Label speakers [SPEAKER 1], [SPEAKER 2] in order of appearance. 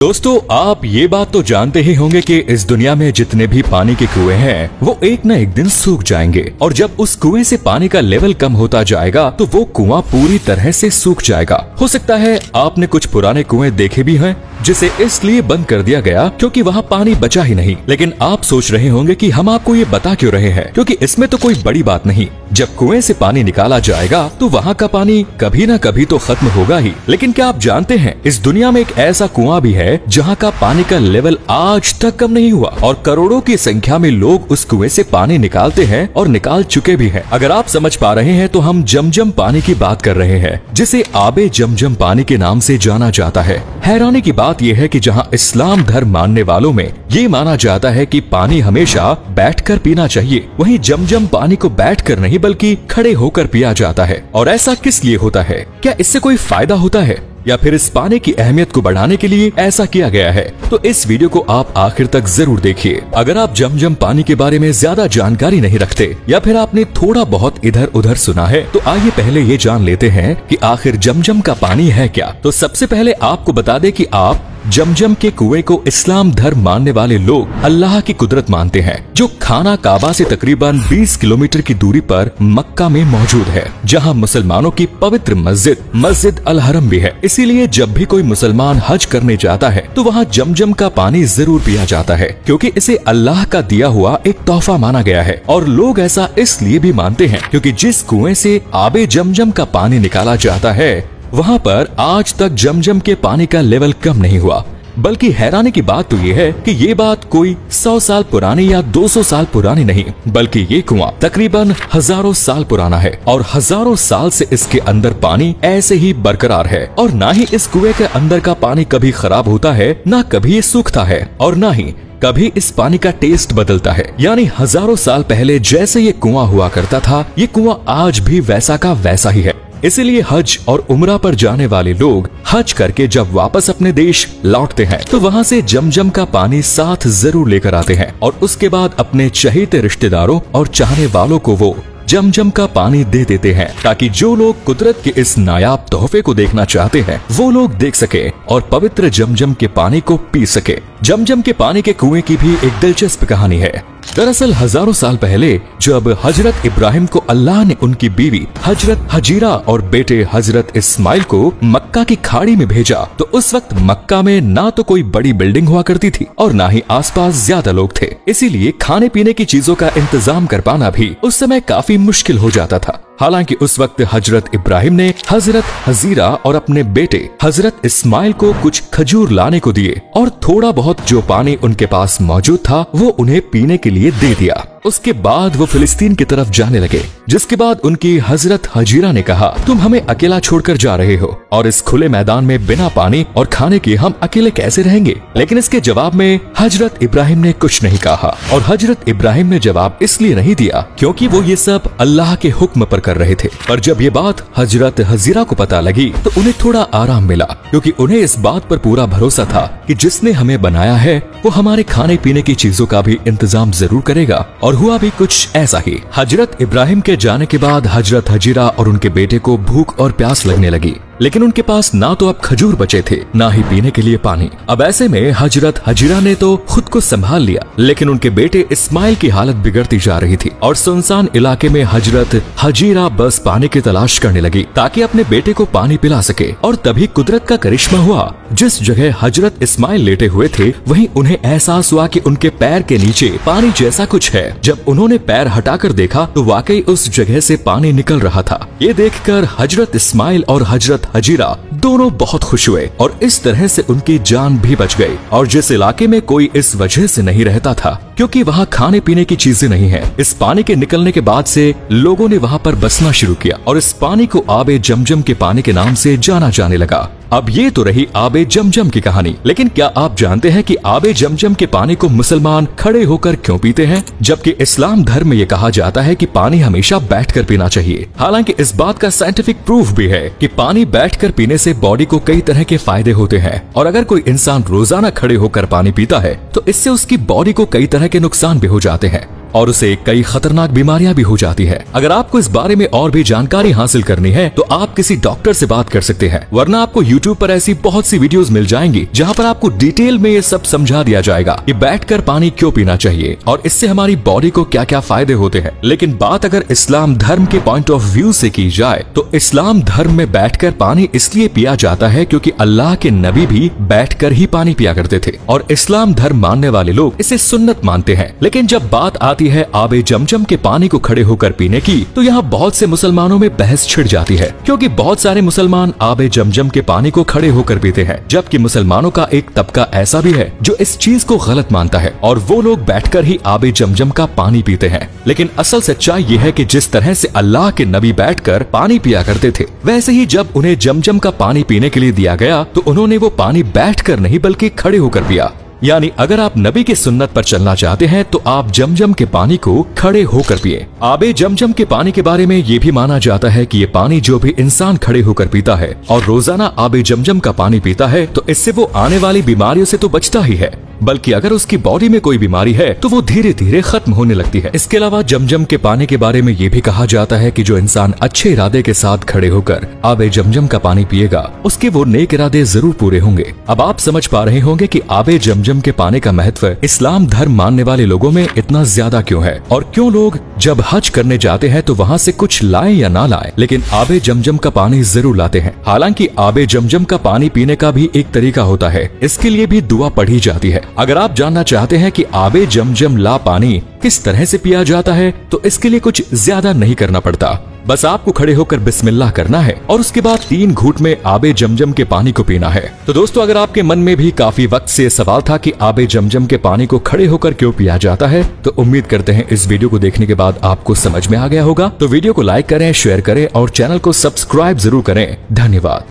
[SPEAKER 1] दोस्तों, आप ये बात तो जानते ही होंगे कि इस दुनिया में जितने भी पानी के कुएं हैं वो एक न एक दिन सूख जाएंगे और जब उस कुएं से पानी का लेवल कम होता जाएगा तो वो कुआं पूरी तरह से सूख जाएगा। हो सकता है आपने कुछ पुराने कुएं देखे भी हैं जिसे इसलिए बंद कर दिया गया क्योंकि वहाँ पानी बचा ही नहीं। लेकिन आप सोच रहे होंगे कि हम आपको ये बता क्यों रहे हैं, क्योंकि इसमें तो कोई बड़ी बात नहीं। जब कुएं से पानी निकाला जाएगा तो वहाँ का पानी कभी न कभी तो खत्म होगा ही। लेकिन क्या आप जानते हैं इस दुनिया में एक ऐसा कुआं भी है जहाँ का पानी का लेवल आज तक कम नहीं हुआ और करोड़ों की संख्या में लोग उस कुएं से पानी निकालते हैं और निकाल चुके भी हैं। अगर आप समझ पा रहे हैं तो हम जमजम पानी की बात कर रहे हैं जिसे आबे जमजम पानी के नाम से जाना जाता है। हैरानी की बात यह है कि जहाँ इस्लाम धर्म मानने वालों में ये माना जाता है कि पानी हमेशा बैठकर पीना चाहिए, वहीं जमजम पानी को बैठकर नहीं बल्कि खड़े होकर पिया जाता है। और ऐसा किस लिए होता है? क्या इससे कोई फायदा होता है या फिर इस पानी की अहमियत को बढ़ाने के लिए ऐसा किया गया है? तो इस वीडियो को आप आखिर तक जरूर देखिए। अगर आप जमजम पानी के बारे में ज्यादा जानकारी नहीं रखते या फिर आपने थोड़ा बहुत इधर उधर सुना है तो आइए पहले ये जान लेते हैं कि आखिर जमजम का पानी है क्या। तो सबसे पहले आपको बता दें कि आप जमजम के कुएं को इस्लाम धर्म मानने वाले लोग अल्लाह की कुदरत मानते हैं, जो खाना काबा से तकरीबन 20 किलोमीटर की दूरी पर मक्का में मौजूद है, जहां मुसलमानों की पवित्र मस्जिद अल हरम भी है। इसीलिए जब भी कोई मुसलमान हज करने जाता है तो वहां जमजम का पानी जरूर पिया जाता है, क्योंकि इसे अल्लाह का दिया हुआ एक तोहफा माना गया है। और लोग ऐसा इसलिए भी मानते हैं क्योंकि जिस कुएं से आबे जमजम का पानी निकाला जाता है वहाँ पर आज तक जमजम के पानी का लेवल कम नहीं हुआ। बल्कि हैरानी की बात तो ये है कि ये बात कोई 100 साल पुरानी या 200 साल पुरानी नहीं, बल्कि ये कुआं तकरीबन हजारों साल पुराना है और हजारों साल से इसके अंदर पानी ऐसे ही बरकरार है। और ना ही इस कुएं के अंदर का पानी कभी खराब होता है, ना कभी ये सूखता है और ना ही कभी इस पानी का टेस्ट बदलता है। यानी हजारों साल पहले जैसे ये कुआं हुआ करता था, ये कुआं आज भी वैसा का वैसा ही है। इसीलिए हज और उम्रा पर जाने वाले लोग हज करके जब वापस अपने देश लौटते हैं तो वहाँ से जमजम का पानी साथ जरूर लेकर आते हैं और उसके बाद अपने चहेते रिश्तेदारों और चाहने वालों को वो जमजम का पानी दे देते हैं, ताकि जो लोग कुदरत के इस नायाब तोहफे को देखना चाहते हैं वो लोग देख सके और पवित्र जमजम के पानी को पी सके। जमजम के पानी के कुएं की भी एक दिलचस्प कहानी है। दरअसल हजारों साल पहले जब हजरत इब्राहिम को अल्लाह ने उनकी बीवी हजरत हजीरा और बेटे हजरत इस्माइल को मक्का की खाड़ी में भेजा तो उस वक्त मक्का में ना तो कोई बड़ी बिल्डिंग हुआ करती थी और ना ही आसपास ज्यादा लोग थे। इसीलिए खाने पीने की चीजों का इंतजाम कर पाना भी उस समय काफी मुश्किल हो जाता था। हालांकि उस वक्त हजरत इब्राहिम ने हजरत हजीरा और अपने बेटे हजरत इस्माइल को कुछ खजूर लाने को दिए और थोड़ा बहुत जो पानी उनके पास मौजूद था वो उन्हें पीने के लिए दे दिया। उसके बाद वो फिलिस्तीन की तरफ जाने लगे, जिसके बाद उनकी हजरत हजीरा ने कहा, तुम हमें अकेला छोड़कर जा रहे हो और इस खुले मैदान में बिना पानी और खाने के हम अकेले कैसे रहेंगे? लेकिन इसके जवाब में हजरत इब्राहिम ने कुछ नहीं कहा और हजरत इब्राहिम ने जवाब इसलिए नहीं दिया क्योंकि वो ये सब अल्लाह के हुक्म पर कर रहे थे। पर जब ये बात हजरत हजीरा को पता लगी तो उन्हें थोड़ा आराम मिला, क्योंकि उन्हें इस बात पर पूरा भरोसा था कि जिसने हमें बनाया है वो हमारे खाने पीने की चीजों का भी इंतजाम जरूर करेगा। और हुआ भी कुछ ऐसा ही। हजरत इब्राहिम के जाने के बाद हजरत हजीरा और उनके बेटे को भूख और प्यास लगने लगी, लेकिन उनके पास ना तो अब खजूर बचे थे ना ही पीने के लिए पानी। अब ऐसे में हजरत हजीरा ने तो खुद को संभाल लिया, लेकिन उनके बेटे इस्माइल की हालत बिगड़ती जा रही थी और सुनसान इलाके में हजरत हजीरा बस पानी की तलाश करने लगी ताकि अपने बेटे को पानी पिला सके। और तभी कुदरत का करिश्मा हुआ। जिस जगह हजरत इस्माइल लेटे हुए थे वहीं उन्हें एहसास हुआ कि उनके पैर के नीचे पानी जैसा कुछ है। जब उन्होंने पैर हटाकर देखा तो वाकई उस जगह से पानी निकल रहा था। ये देखकर हजरत इस्माइल और हजरत हजीरा दोनों बहुत खुश हुए और इस तरह से उनकी जान भी बच गई। और जिस इलाके में कोई इस वजह से नहीं रहता था क्योंकि वहाँ खाने पीने की चीजें नहीं है, इस पानी के निकलने के बाद से लोगों ने वहाँ पर बसना शुरू किया और इस पानी को आबे जमजम के पानी के नाम से जाना जाने लगा। अब ये तो रही आबे जमजम की कहानी, लेकिन क्या आप जानते हैं कि आबे जमजम के पानी को मुसलमान खड़े होकर क्यों पीते हैं, जबकि इस्लाम धर्म में ये कहा जाता है कि पानी हमेशा बैठकर पीना चाहिए। हालांकि इस बात का साइंटिफिक प्रूफ भी है कि पानी बैठकर पीने से बॉडी को कई तरह के फायदे होते हैं और अगर कोई इंसान रोजाना खड़े होकर पानी पीता है तो इससे उसकी बॉडी को कई तरह के नुकसान भी हो जाते हैं। और उसे कई खतरनाक बीमारियां भी हो जाती है। अगर आपको इस बारे में और भी जानकारी हासिल करनी है तो आप किसी डॉक्टर से बात कर सकते हैं, वरना आपको यूट्यूब पर ऐसी बहुत सी वीडियोस मिल जाएंगी जहां पर आपको डिटेल में ये सब समझा दिया जाएगा कि बैठकर पानी क्यों पीना चाहिए और इससे हमारी बॉडी को क्या क्या फायदे होते हैं। लेकिन बात अगर इस्लाम धर्म के पॉइंट ऑफ व्यू से की जाए तो इस्लाम धर्म में बैठकर पानी इसलिए पिया जाता है क्योंकि अल्लाह के नबी भी बैठकर ही पानी पिया करते थे और इस्लाम धर्म मानने वाले लोग इसे सुन्नत मानते हैं। लेकिन जब बात आती है आबे जमजम के पानी को खड़े होकर पीने की तो यहाँ बहुत से मुसलमानों में बहस छिड़ जाती है, क्योंकि बहुत सारे मुसलमान आबे जमजम के पानी को खड़े होकर पीते हैं, जबकि मुसलमानों का एक तबका ऐसा भी है जो इस चीज को गलत मानता है और वो लोग बैठकर ही आबे जमजम का पानी पीते हैं। लेकिन असल सच्चाई ये है कि जिस तरह से अल्लाह के नबी बैठकर पानी पिया करते थे, वैसे ही जब उन्हें जमजम का पानी पीने के लिए दिया गया तो उन्होंने वो पानी बैठकर नहीं बल्कि खड़े होकर पिया। यानी अगर आप नबी के सुन्नत पर चलना चाहते हैं तो आप जमजम के पानी को खड़े होकर पिए। आबे जमजम के पानी के बारे में ये भी माना जाता है कि ये पानी जो भी इंसान खड़े होकर पीता है और रोजाना आबे जमजम का पानी पीता है तो इससे वो आने वाली बीमारियों से तो बचता ही है, बल्कि अगर उसकी बॉडी में कोई बीमारी है तो वो धीरे धीरे खत्म होने लगती है। इसके अलावा जमजम के पानी के बारे में ये भी कहा जाता है कि जो इंसान अच्छे इरादे के साथ खड़े होकर आबे जमजम का पानी पिएगा उसके वो नेक इरादे जरूर पूरे होंगे। अब आप समझ पा रहे होंगे कि आबे जमजम के पानी का महत्व इस्लाम धर्म मानने वाले लोगों में इतना ज्यादा क्यों है और क्यों लोग जब हज करने जाते हैं तो वहाँ से कुछ लाए या ना लाए लेकिन आबे जमजम का पानी जरूर लाते हैं। हालांकि आबे जमजम का पानी पीने का भी एक तरीका होता है, इसके लिए भी दुआ पढ़ी जाती है। अगर आप जानना चाहते हैं कि आबे जमजम ला पानी किस तरह से पिया जाता है तो इसके लिए कुछ ज्यादा नहीं करना पड़ता, बस आपको खड़े होकर बिस्मिल्लाह करना है और उसके बाद 3 घूंट में आबे जमजम के पानी को पीना है। तो दोस्तों, अगर आपके मन में भी काफी वक्त से सवाल था कि आबे जमजम के पानी को खड़े होकर क्यों पिया जाता है, तो उम्मीद करते हैं इस वीडियो को देखने के बाद आपको समझ में आ गया होगा। तो वीडियो को लाइक करें, शेयर करें और चैनल को सब्सक्राइब जरूर करें। धन्यवाद।